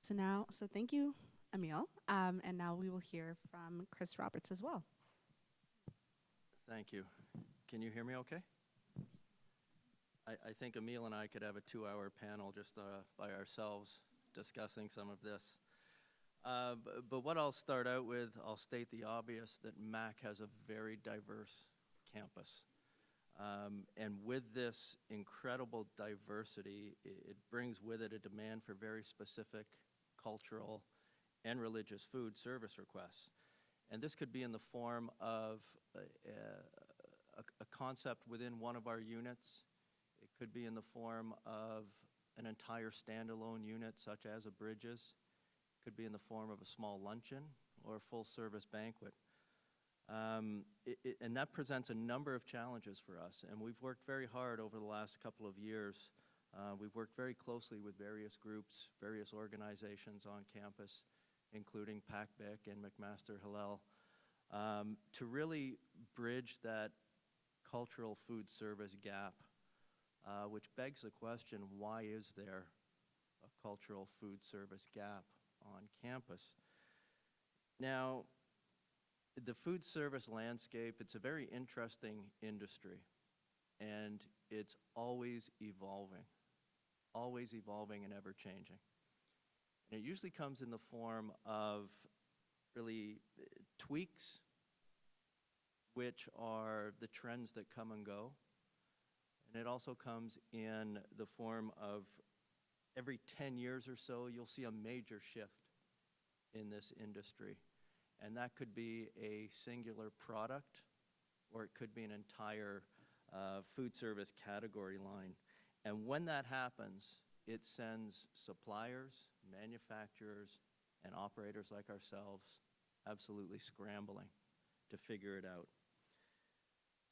So thank you, Ameil. And now we will hear from Chris Roberts as well. Thank you. Can you hear me okay? I think Ameil and I could have a 2-hour panel just by ourselves discussing some of this. But what I'll start out with, I'll state the obvious, that MAC has a very diverse campus. And with this incredible diversity, it brings with it a demand for very specific cultural and religious food service requests. And this could be in the form of a concept within one of our units. It could be in the form of an entire standalone unit, such as a Bridges. It could be in the form of a small luncheon or a full-service banquet. And that presents a number of challenges for us. And we've worked very hard over the last couple of years. We've worked very closely with various groups, various organizations on campus, including PACBIC and McMaster, Hillel, to really bridge that cultural food service gap, which begs the question, why is there a cultural food service gap on campus? Now, the food service landscape, it's a very interesting industry, and it's always evolving and ever changing. And it usually comes in the form of really tweaks, which are the trends that come and go. And it also comes in the form of every 10 years or so, you'll see a major shift in this industry. And that could be a singular product, or it could be an entire food service category line. And when that happens, it sends suppliers, manufacturers, and operators like ourselves absolutely scrambling to figure it out.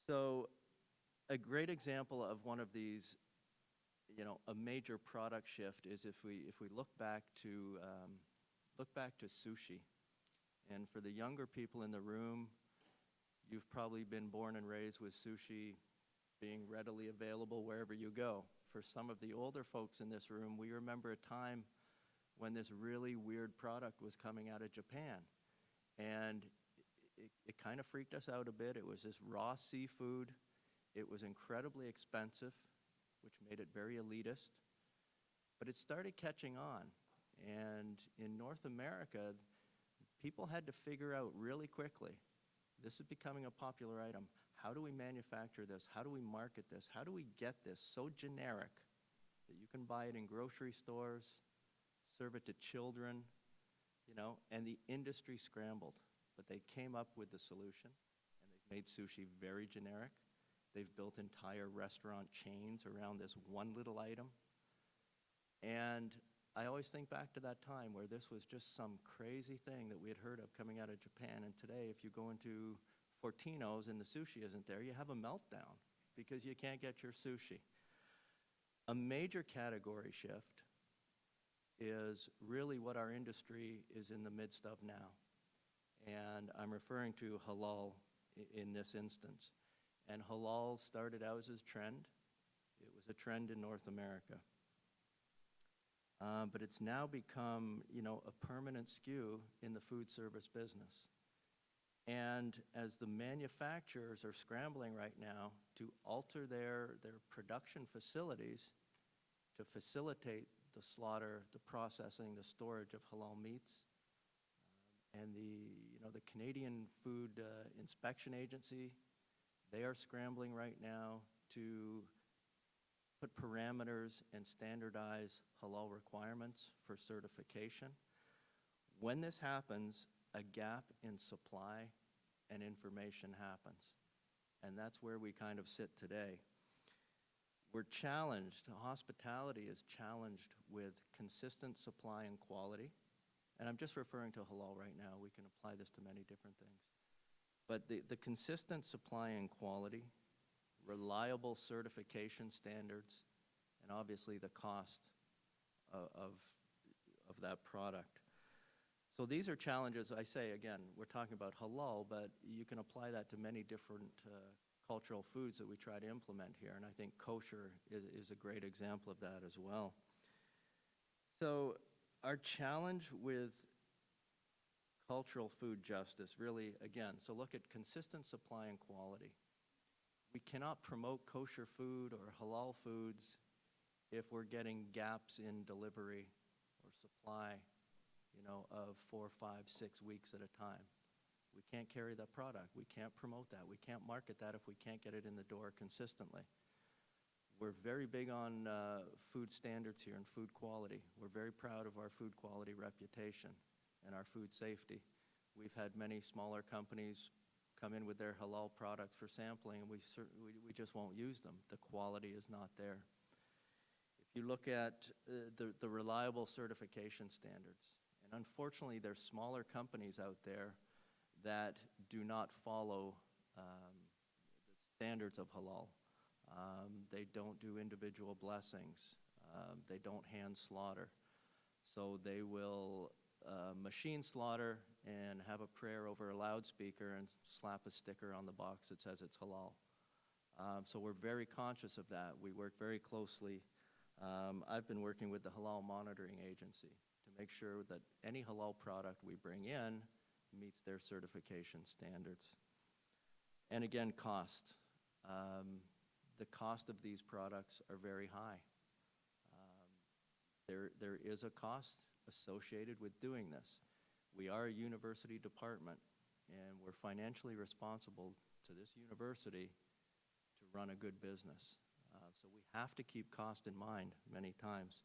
So a great example of one of these, a major product shift is if we look back to sushi. And for the younger people in the room, you've probably been born and raised with sushi being readily available wherever you go. For some of the older folks in this room, we remember a time when this really weird product was coming out of Japan. And it kind of freaked us out a bit. It was this raw seafood. It was incredibly expensive, which made it very elitist. But it started catching on. And in North America, people had to figure out really quickly, this is becoming a popular item. How do we manufacture this? How do we market this? How do we get this so generic that you can buy it in grocery stores, serve it to children, and the industry scrambled. But they came up with the solution, and they've made sushi very generic. They've built entire restaurant chains around this one little item. And I always think back to that time where this was just some crazy thing that we had heard of coming out of Japan. And today, if you go into Fortino's and the sushi isn't there, you have a meltdown because you can't get your sushi. A major category shift is really what our industry is in the midst of now. And I'm referring to halal in this instance. And halal started out as a trend. It was a trend in North America. But it's now become, a permanent SKU in the food service business. And as the manufacturers are scrambling right now to alter their production facilities to facilitate the slaughter, the processing, the storage of halal meats, and the Canadian Food Inspection Agency, they are scrambling right now to put parameters and standardize halal requirements for certification. When this happens, a gap in supply and information happens. And that's where we kind of sit today. We're challenged, hospitality is challenged with consistent supply and quality. And I'm just referring to halal right now. We can apply this to many different things. But the consistent supply and quality, reliable certification standards, and obviously the cost of that product. So these are challenges. I say, again, we're talking about halal, but you can apply that to many different cultural foods that we try to implement here. And I think kosher is a great example of that as well. So Our challenge with cultural food justice, really, again, so look at consistent supply and quality. We cannot promote kosher food or halal foods if we're getting gaps in delivery or supply, of 4, 5, 6 weeks at a time. We can't carry that product. We can't promote that. We can't market that if we can't get it in the door consistently. We're very big on food standards here and food quality. We're very proud of our food quality reputation and our food safety. We've had many smaller companies come in with their halal products for sampling, and we just won't use them. The quality is not there. If you look at the reliable certification standards, and unfortunately there's smaller companies out there that do not follow the standards of halal. They don't do individual blessings. They don't hand slaughter. So they will machine slaughter and have a prayer over a loudspeaker and slap a sticker on the box that says it's halal. So we're very conscious of that. We work very closely. I've been working with the Halal Monitoring Agency to make sure that any halal product we bring in meets their certification standards. And again, cost. The cost of these products are very high. There is a cost associated with doing this. We are a university department, and we're financially responsible to this university to run a good business. So we have to keep cost in mind many times.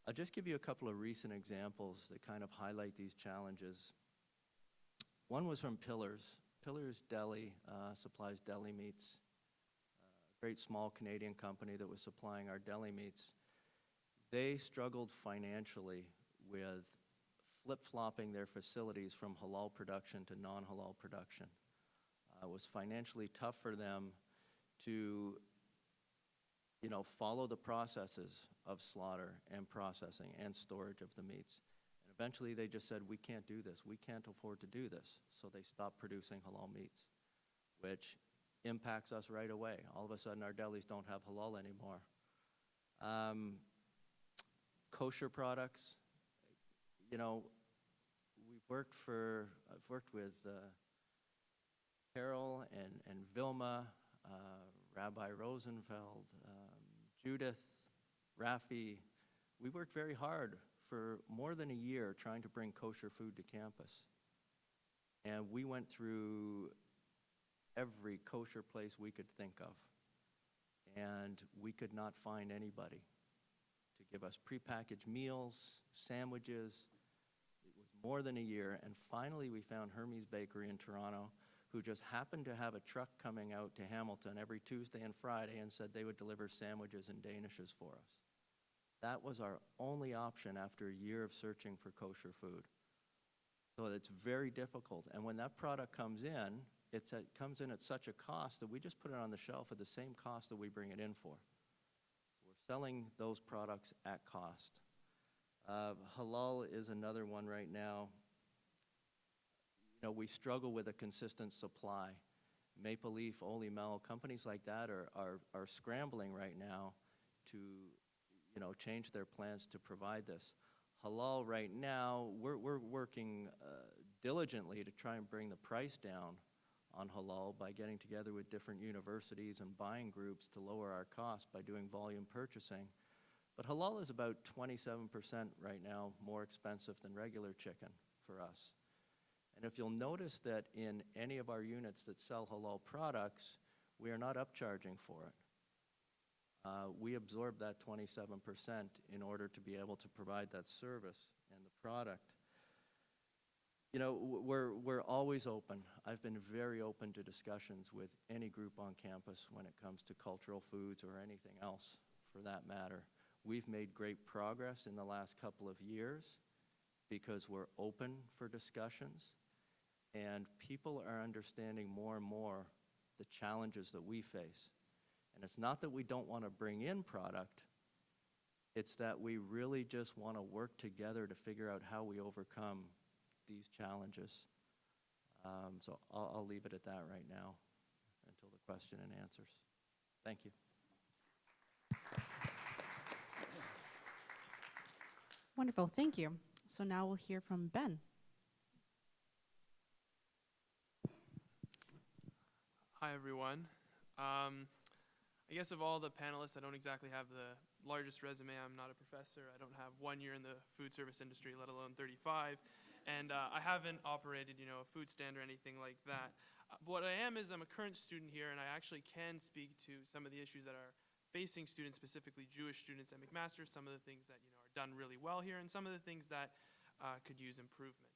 I'll just give you a couple of recent examples that kind of highlight these challenges. One was from Pillars. Pillars Deli supplies deli meats. A great small Canadian company that was supplying our deli meats. They struggled financially with flip-flopping their facilities from halal production to non-halal production. It was financially tough for them to follow the processes of slaughter and processing and storage of the meats. And eventually they just said, we can't do this. We can't afford to do this. So they stopped producing halal meats, which impacts us right away. All of a sudden our delis don't have halal anymore. Kosher products, I've worked with Carol and Vilma, Rabbi Rosenfeld, Judith, Rafi. We worked very hard for more than a year trying to bring kosher food to campus. And we went through every kosher place we could think of. And we could not find anybody to give us prepackaged meals, sandwiches. It was more than a year. And finally we found Hermes Bakery in Toronto, who just happened to have a truck coming out to Hamilton every Tuesday and Friday and said they would deliver sandwiches and danishes for us. That was our only option after a year of searching for kosher food. So it's very difficult. And when that product comes in, it comes in at such a cost that we just put it on the shelf at the same cost that we bring it in for. So we're selling those products at cost. Halal is another one right now. We struggle with a consistent supply. Maple Leaf, Ameil, companies like that are scrambling right now to change their plans to provide this. Halal right now, we're working diligently to try and bring the price down on halal by getting together with different universities and buying groups to lower our costs by doing volume purchasing. But halal is about 27% right now more expensive than regular chicken for us. And if you'll notice that in any of our units that sell halal products, we are not upcharging for it. We absorb that 27% in order to be able to provide that service and the product. We're always open. I've been very open to discussions with any group on campus when it comes to cultural foods or anything else for that matter. We've made great progress in the last couple of years because we're open for discussions. And people are understanding more and more the challenges that we face. And it's not that we don't want to bring in product, it's that we really just want to work together to figure out how we overcome these challenges. So I'll leave it at that right now until the question and answers. Thank you. Wonderful, thank you. So now we'll hear from Ben. Hi, everyone. I guess of all the panelists, I don't exactly have the largest resume. I'm not a professor. I don't have 1 year in the food service industry, let alone 35. And I haven't operated, a food stand or anything like that. But what I am is I'm a current student here, and I actually can speak to some of the issues that are facing students, specifically Jewish students at McMaster, some of the things that are done really well here, and some of the things that could use improvement.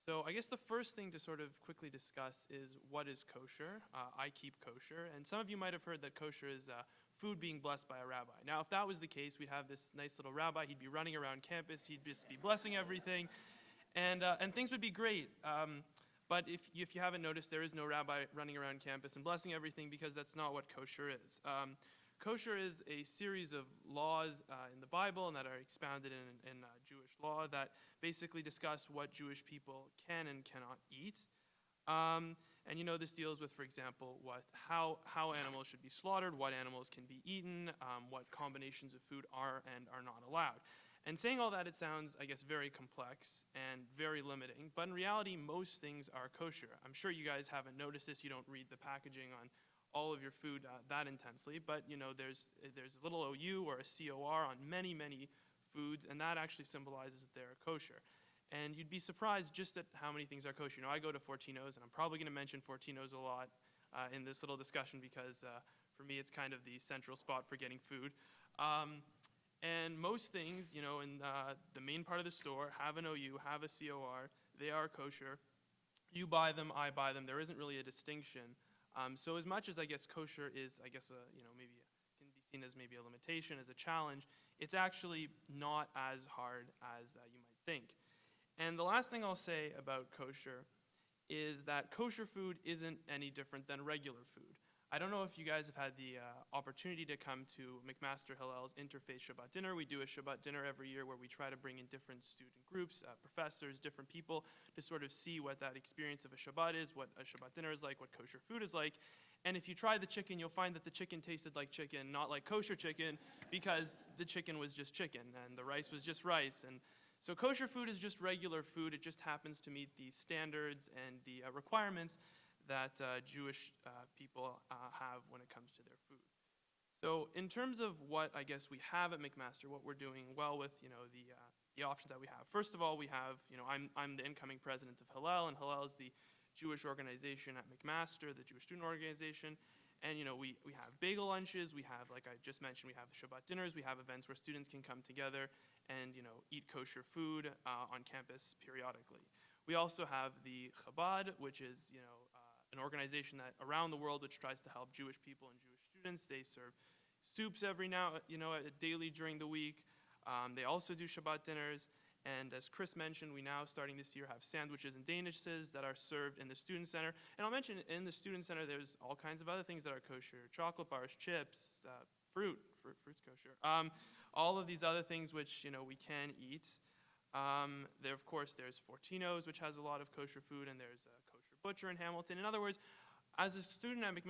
So I guess the first thing to sort of quickly discuss is what is kosher. I keep kosher, and some of you might have heard that kosher is food being blessed by a rabbi. Now, if that was the case, we'd have this nice little rabbi. He'd be running around campus. He'd just be blessing everything, and things would be great. But if you haven't noticed, there is no rabbi running around campus and blessing everything, because that's not what kosher is. Kosher is a series of laws in the Bible and that are expounded in Jewish law that basically discuss what Jewish people can and cannot eat. And this deals with, for example, how animals should be slaughtered, what animals can be eaten, what combinations of food are and are not allowed. And saying all that, it sounds, I guess, very complex and very limiting. But in reality, most things are kosher. I'm sure you guys haven't noticed this. You don't read the packaging on all of your food that intensely, but there's a little OU or a COR on many foods, and that actually symbolizes that they're kosher. And you'd be surprised just at how many things are kosher. I go to Fortino's, and I'm probably going to mention Fortino's a lot in this little discussion, because for me it's kind of the central spot for getting food. And most things, in the main part of the store have an OU, have a COR. They are kosher. You buy them, I buy them. There isn't really a distinction. So as much as I guess kosher is, maybe can be seen as maybe a limitation, as a challenge, it's actually not as hard as you might think. And the last thing I'll say about kosher is that kosher food isn't any different than regular food. I don't know if you guys have had the opportunity to come to McMaster Hillel's Interfaith Shabbat dinner. We do a Shabbat dinner every year where we try to bring in different student groups, professors, different people, to sort of see what that experience of a Shabbat is, what a Shabbat dinner is like, what kosher food is like. And if you try the chicken, you'll find that the chicken tasted like chicken, not like kosher chicken, because the chicken was just chicken and the rice was just rice. And so kosher food is just regular food. It just happens to meet the standards and the requirements that Jewish people have when it comes to their food. So in terms of what I guess we have at McMaster, what we're doing well with, the options that we have. First of all, we have, I'm the incoming president of Hillel, and Hillel is the Jewish organization at McMaster, the Jewish student organization. And we have bagel lunches, we have, like I just mentioned, we have Shabbat dinners, we have events where students can come together and eat kosher food on campus periodically. We also have the Chabad, which is an organization that around the world which tries to help Jewish people and Jewish students. They serve soups every now, daily during the week. They also do Shabbat dinners. And as Chris mentioned, we now, starting this year, have sandwiches and danishes that are served in the Student Center. And I'll mention, in the Student Center, there's all kinds of other things that are kosher. Chocolate bars, chips, fruit's kosher. All of these other things which, we can eat. There, of course, there's Fortino's, which has a lot of kosher food, and there's a kosher butcher in Hamilton. In other words, as a student at McMaster,